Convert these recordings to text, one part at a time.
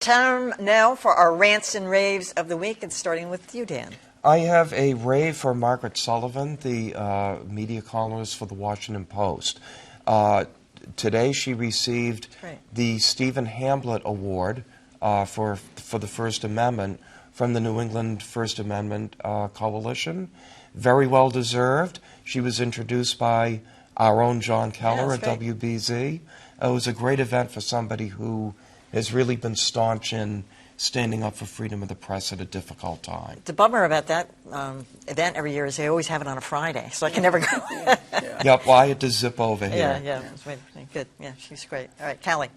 Time now for our rants and raves of the week, and starting with you, Dan. I have a rave for Margaret Sullivan, the media columnist for the Washington Post. Today she received the Stephen Hamblett Award for the First Amendment from the New England First Amendment Coalition. Very well deserved. She was introduced by our own John Keller at WBZ. It was a great event for somebody who has really been staunch in standing up for freedom of the press at a difficult time. The bummer about that event every year is they always have it on a Friday, so I can never go. Yep, well, I had to zip over here. Yeah, it was really good. Yeah, she's great. All right, Callie.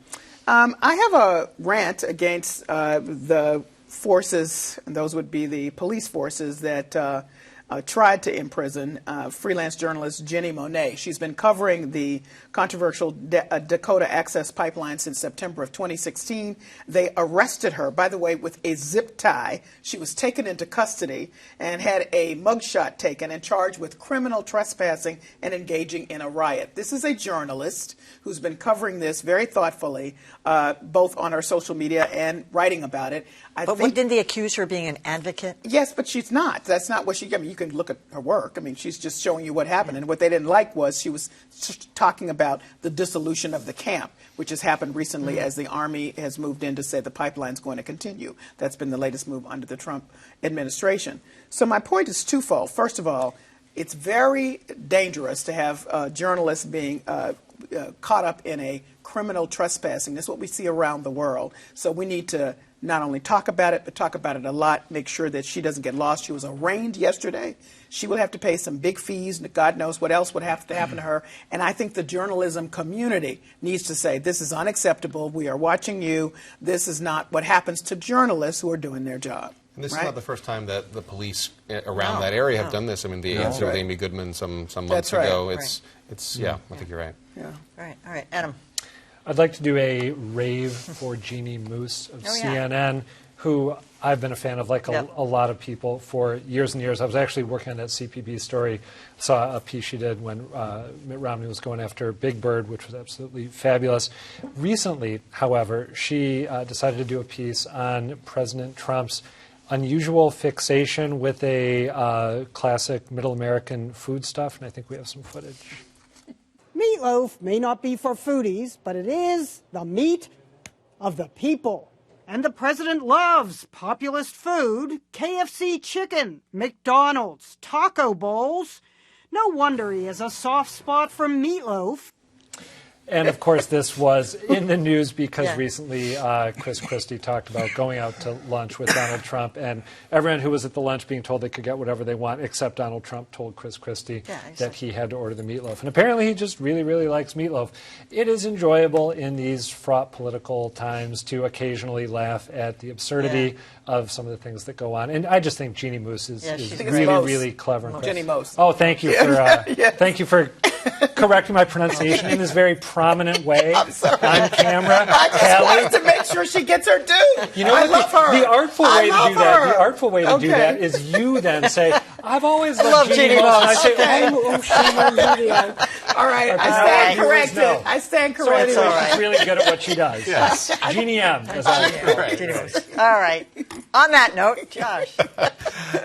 I have a rant against the forces, and those would be the police forces that tried to imprison freelance journalist Jenny Monet. She's been covering the controversial Dakota Access Pipeline since September of 2016. They arrested her, by the way, with a zip tie. She was taken into custody and had a mugshot taken and charged with criminal trespassing and engaging in a riot. This is a journalist who's been covering this very thoughtfully, both on her social media and writing about it. But didn't they accuse her of being an advocate? Yes, but she's not. That's not what she, I mean, you can look at her work. I mean, she's just showing you what happened. And what they didn't like was she was talking about the dissolution of the camp, which has happened recently as the Army has moved in to say the pipeline's going to continue. That's been the latest move under the Trump administration. So my point is twofold. First of all, it's very dangerous to have journalists being caught up in a criminal trespassing. That's what we see around the world. So we need to not only talk about it, but talk about it a lot, make sure that she doesn't get lost. She was arraigned yesterday. She will have to pay some big fees. God knows what else would have to happen to her. And I think the journalism community needs to say, this is unacceptable. We are watching you. This is not what happens to journalists who are doing their job. And this is not the first time that the police around that area have done this. I mean, the answer with Amy Goodman some months ago. It's yeah, I think you're right. Yeah. All right, Adam. I'd like to do a rave for Jeannie Moos of CNN, who I've been a fan of, like a lot of people, for years and years. I was actually working on that CPB story, saw a piece she did when Mitt Romney was going after Big Bird, which was absolutely fabulous. Recently, however, she decided to do a piece on President Trump's unusual fixation with a classic Middle American foodstuff, and I think we have some footage. Meatloaf may not be for foodies, but it is the meat of the people. And the president loves populist food, KFC chicken, McDonald's, taco bowls. No wonder he has a soft spot for meatloaf. And, of course, this was in the news because recently Chris Christie talked about going out to lunch with Donald Trump, and everyone who was at the lunch being told they could get whatever they want, except Donald Trump told Chris Christie that he had to order the meatloaf. And apparently he just really, really likes meatloaf. It is enjoyable in these fraught political times to occasionally laugh at the absurdity of some of the things that go on. And I just think Jeannie Moos is really, really clever. Jenny Moos. Oh, thank you for thank you for correcting my pronunciation in this very prominent way on camera. I just wanted to make sure she gets her due. You know, I love her. The artful way to do that. The artful way to do that is you then say, "I've always loved Jeannie Moos." And I say, "Oh, shame." All right, I stand corrected. I stand corrected. She's really good at what she does. Yes. Jeannie M. As All right. On that note, Josh.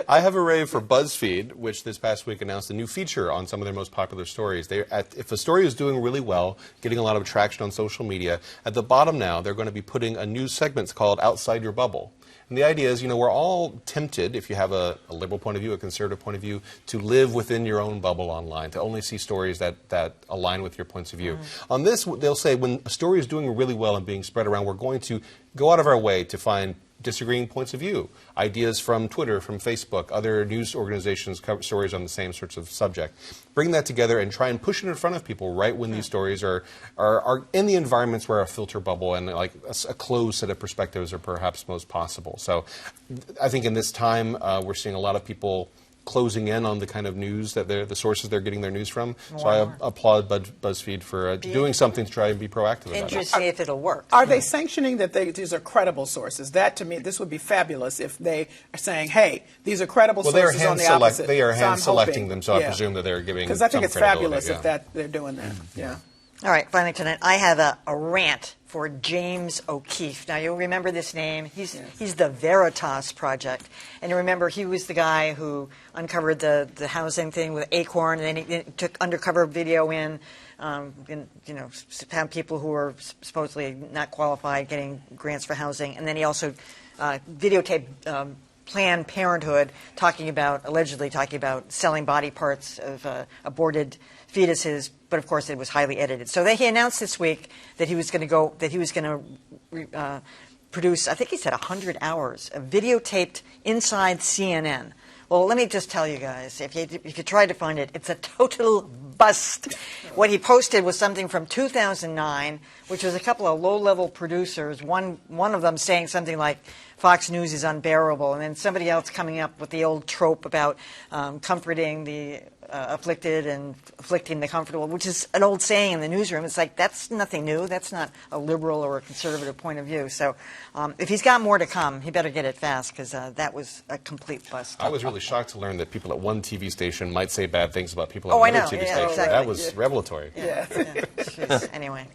I have a rave for BuzzFeed, which this past week announced a new feature on some of their most popular stories. If a story is doing really well, getting a lot of traction on social media, at the bottom now they're going to be putting a new segment called Outside Your Bubble. And the idea is, we're all tempted, if you have a liberal point of view, a conservative point of view, to live within your own bubble online, to only see stories that align with your points of view. On this, they'll say when a story is doing really well and being spread around, we're going to go out of our way to find disagreeing points of view, ideas from Twitter, from Facebook, other news organizations cover stories on the same sorts of subject. Bring that together and try and push it in front of people right when these stories are in the environments where a filter bubble and like a closed set of perspectives are perhaps most possible. So I think in this time we're seeing a lot of people closing in on the kind of news that the sources they're getting their news from. So I applaud BuzzFeed for doing something to try and be proactive about it. Interesting if it'll work. Are they sanctioning that these are credible sources? That, to me, this would be fabulous if they are saying, hey, these are credible sources on the opposite. They are hand-selecting them, so I presume that they're giving because I think it's fabulous if they're doing that. Yeah. All right, finally tonight, I have a rant for James O'Keefe. Now, you'll remember this name. He's the Veritas Project. And you remember he was the guy who uncovered the housing thing with Acorn, and then he took undercover video in, found people who were supposedly not qualified getting grants for housing. And then he also videotaped Planned Parenthood allegedly talking about selling body parts of aborted fetuses, but of course it was highly edited. So he announced this week that he was going to produce, I think he said 100 hours of videotaped inside CNN. Well, let me just tell you guys, if you try to find it, it's a total bust. What he posted was something from 2009, which was a couple of low-level producers, one of them saying something like, Fox News is unbearable, and then somebody else coming up with the old trope about comforting the afflicted and afflicting the comfortable, which is an old saying in the newsroom. It's like, that's nothing new. That's not a liberal or a conservative point of view. So if he's got more to come, he better get it fast, because that was a complete bust. I was really shocked to learn that people at one TV station might say bad things about people Oh, at I another know. TV Yeah, station. exactly. That was revelatory. Yeah. Jeez. Anyway.